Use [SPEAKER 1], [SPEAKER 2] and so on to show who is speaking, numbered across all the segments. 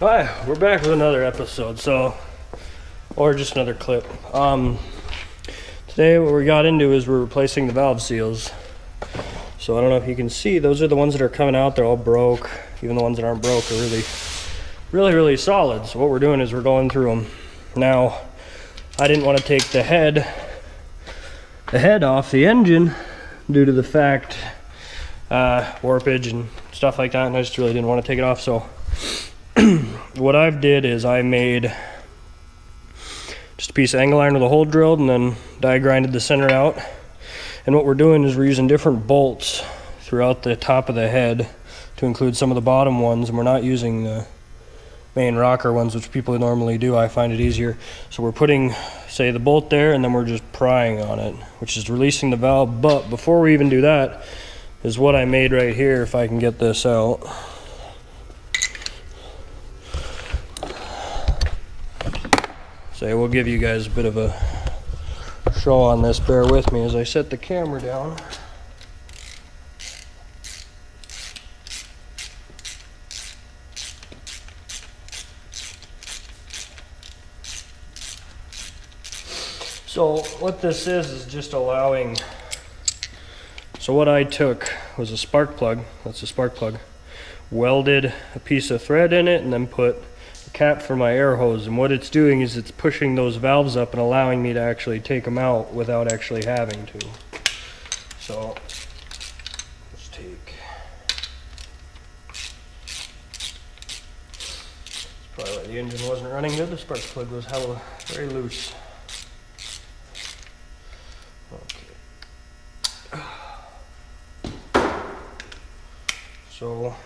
[SPEAKER 1] Hi, we're back with another episode, or just another clip. Today what we got into is we're replacing the valve seals. So I don't know if you can see, those are the ones that are coming out, they're all broke. Even the ones that aren't broke are really solid. So what we're doing is we're going through them. Now, I didn't want to take the head off the engine due to the fact, warpage and stuff like that, and I just really didn't want to take it off, so what I've did is I made just a piece of angle iron with a hole drilled and then die grinded the center out. And what we're doing is we're using different bolts throughout the top of the head to include some of the bottom ones, and we're not using the main rocker ones, which people normally do. I find it easier. So we're putting, say, the bolt there, and then we're just prying on it, which is releasing the valve. But before we even do that is what I made right here, if I can get this out. So we'll give you guys a bit of a show on this. Bear with me as I set the camera down. So what this is just allowing, so what I took was a spark plug, that's a spark plug, welded a piece of thread in it and then put cap for my air hose, and what it's doing is it's pushing those valves up and allowing me to actually take them out without actually having to. So let's take, that's probably why the engine wasn't running good. The spark plug was very loose. Okay. So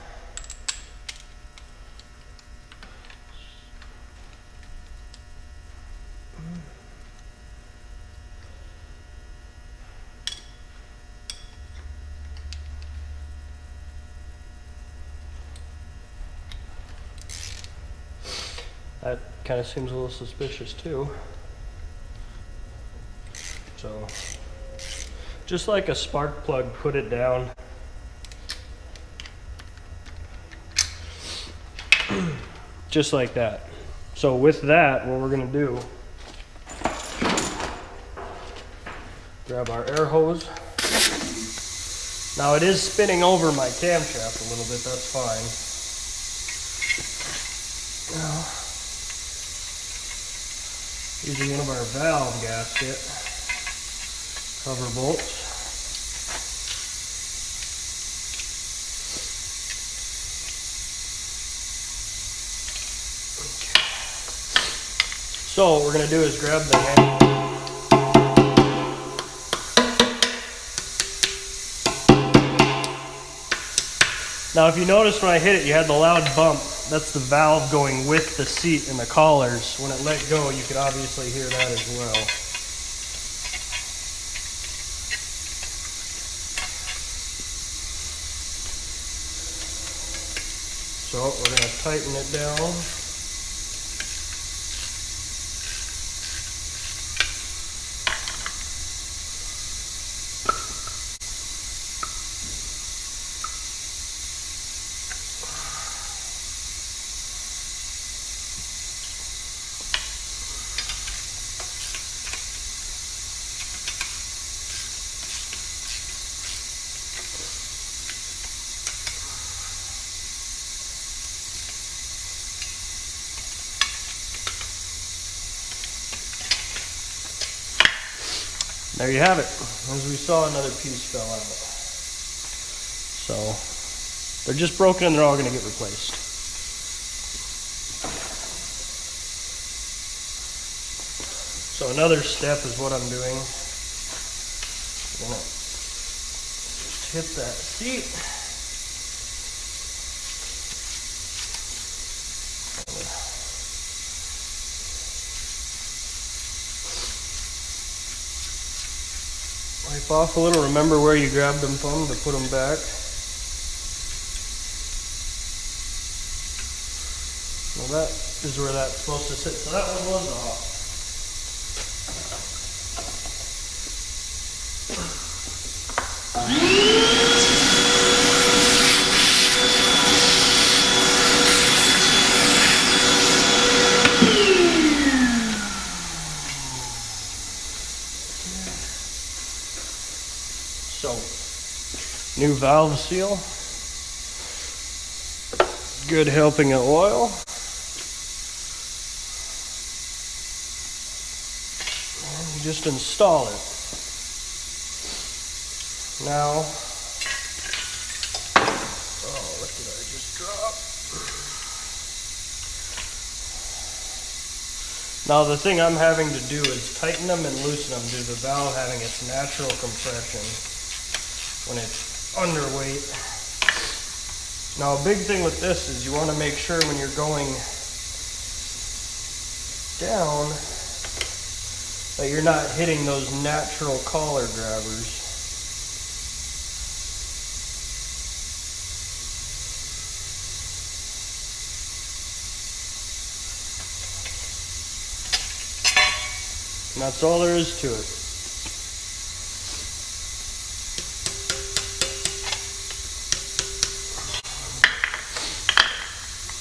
[SPEAKER 1] that kind of seems a little suspicious too. So just like a spark plug, put it down. Just like that. So with that, what we're gonna do, grab our air hose. Now it is spinning over my camshaft a little bit, that's fine. Now, using one of our valve gasket cover bolts. Okay. So what we're going to do is grab the handle. Now if you notice when I hit it, you had the loud bump. That's the valve going with the seat and the collars. When it let go, you could obviously hear that as well. So we're going to tighten it down. There you have it. As we saw, another piece fell out. So they're just broken and they're all going to get replaced. So another step is what I'm doing. I'm going to just hit that seat. Wipe off a little, remember where you grabbed them from to put them back. Well, that is where that's supposed to sit, so that one was off. So, new valve seal, good helping of oil, and you just install it. Now, oh, what did I just drop? Now the thing I'm having to do is tighten them and loosen them due to the valve having its natural compression when it's underweight. Now a big thing with this is you want to make sure when you're going down that you're not hitting those natural collar grabbers. And that's all there is to it.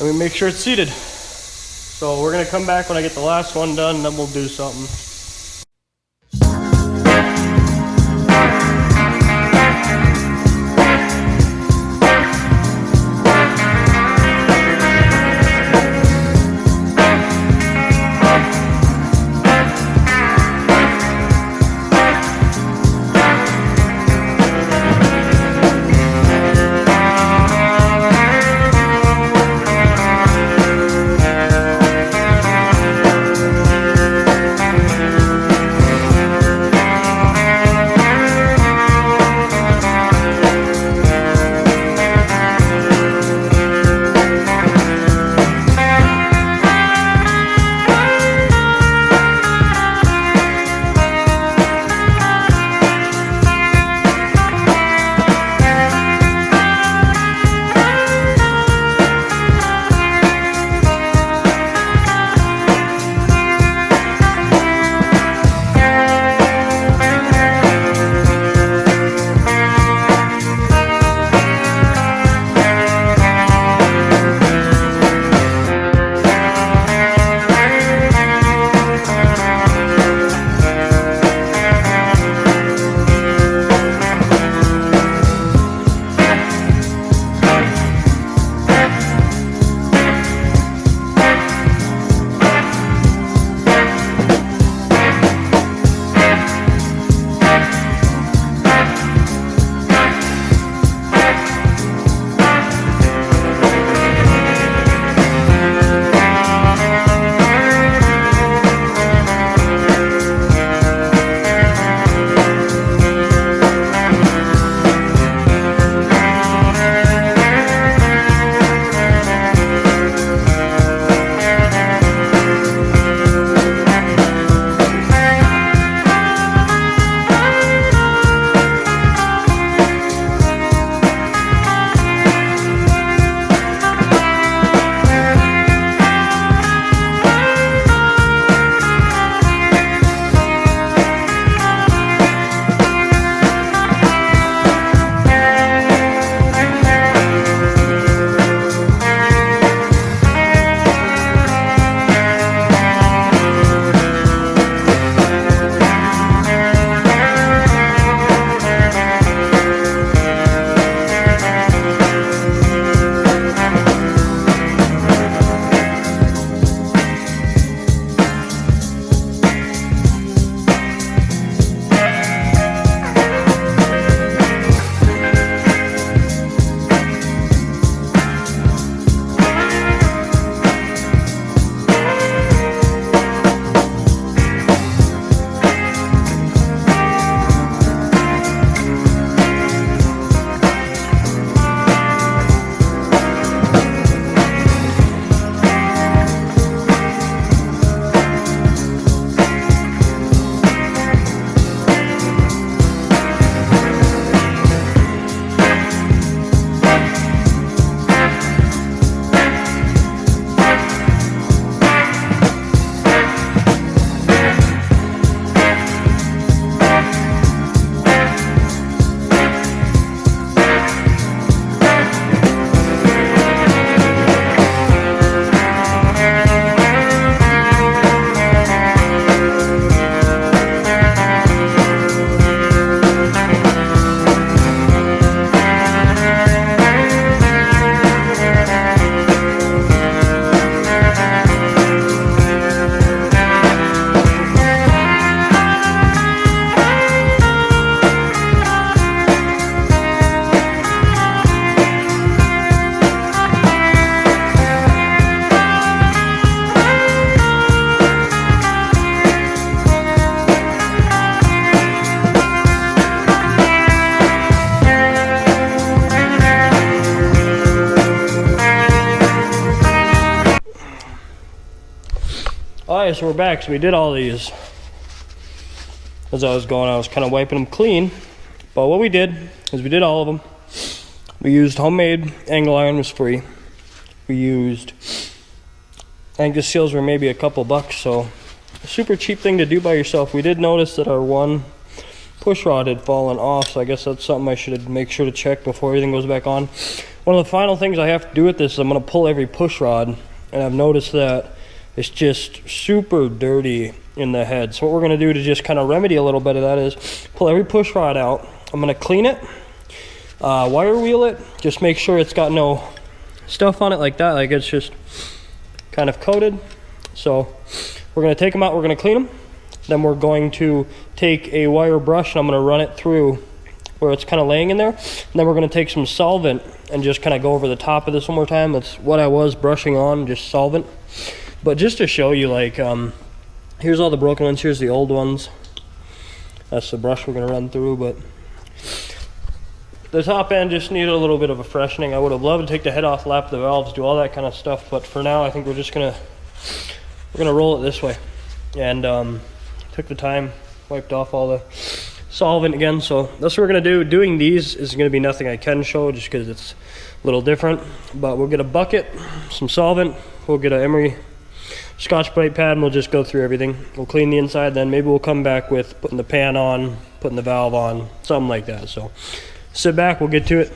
[SPEAKER 1] Let me make sure it's seated. So we're gonna come back when I get the last one done, and then we'll do something. Alright, so we're back. So we did all these. As I was going, I was kind of wiping them clean. But what we did is we did all of them. We used homemade angle iron, was free. We used, I think the seals were maybe a couple bucks, so a super cheap thing to do by yourself. We did notice that our one push rod had fallen off, so I guess that's something I should make sure to check before everything goes back on. One of the final things I have to do with this is I'm going to pull every push rod, and I've noticed that it's just super dirty in the head. So what we're going to do to just kind of remedy a little bit of that is pull every push rod out. I'm going to clean it, wire wheel it, just make sure it's got no stuff on it like that, like it's just kind of coated. So we're going to take them out, we're going to clean them, then we're going to take a wire brush and I'm going to run it through where it's kind of laying in there, and then we're going to take some solvent and just kind of go over the top of this one more time. That's what I was brushing on, just solvent. But just to show you, like, here's all the broken ones, here's the old ones. That's the brush we're going to run through, but the top end just needed a little bit of a freshening. I would have loved to take the head off, lap the valves, do all that kind of stuff, but for now I think we're just gonna roll it this way. And took the time, wiped off all the solvent again, so that's what we're gonna do. Doing these is gonna be nothing I can show just because it's a little different, but we'll get a bucket, some solvent, we'll get an emery Scotch-Brite pad, and we'll just go through everything. We'll clean the inside, then maybe we'll come back with putting the pan on, putting the valve on, something like that. So sit back, we'll get to it.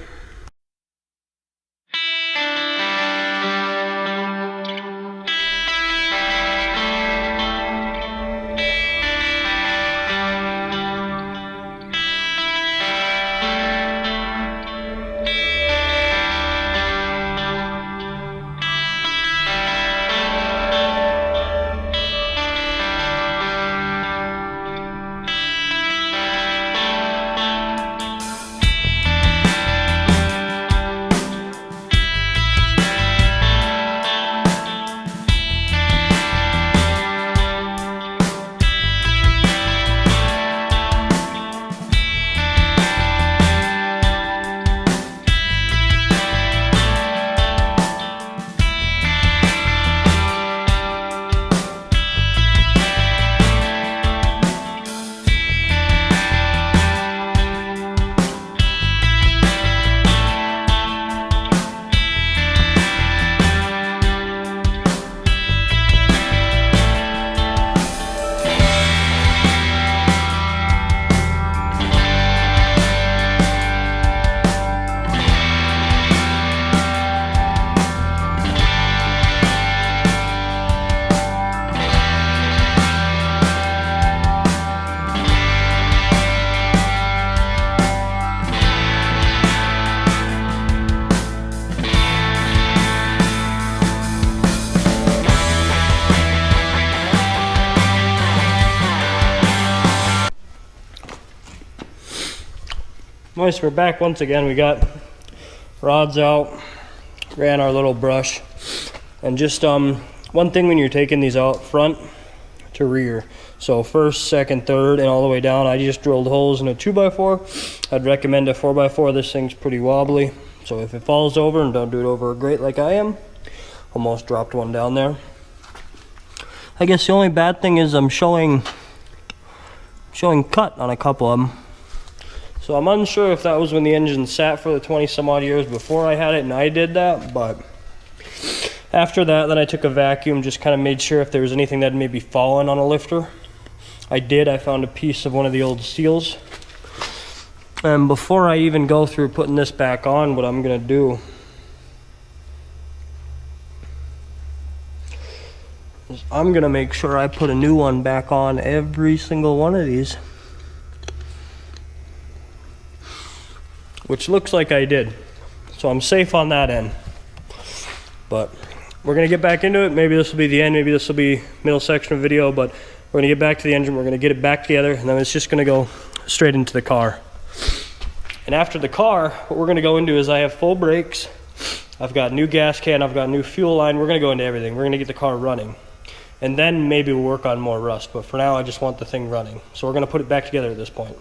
[SPEAKER 1] Nice, we're back once again. We got rods out, ran our little brush, and just one thing when you're taking these out, front to rear, so first, second, third, and all the way down, I just drilled holes in a 2x4. I'd recommend a 4x4. This thing's pretty wobbly, so if it falls over, and don't do it over a grate like I am, almost dropped one down there. I guess the only bad thing is I'm showing cut on a couple of them. So I'm unsure if that was when the engine sat for the 20 some odd years before I had it and I did that, but after that, then I took a vacuum, just kind of made sure if there was anything that had maybe fallen on a lifter. I did, I found a piece of one of the old seals. And before I even go through putting this back on, what I'm gonna do is I'm gonna make sure I put a new one back on every single one of these. Which looks like I did. So I'm safe on that end. But we're gonna get back into it. Maybe this will be the end, maybe this will be middle section of video, but we're gonna get back to the engine, we're gonna get it back together, and then it's just gonna go straight into the car. And after the car, what we're gonna go into is I have full brakes, I've got new gas can, I've got new fuel line, we're gonna go into everything. We're gonna get the car running. And then maybe we'll work on more rust, but for now I just want the thing running. So we're gonna put it back together at this point.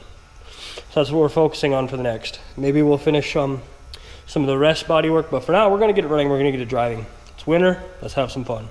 [SPEAKER 1] So that's what we're focusing on for the next. Maybe we'll finish some of the rest body work, but for now we're gonna get it running, we're gonna get it driving. It's winter, let's have some fun.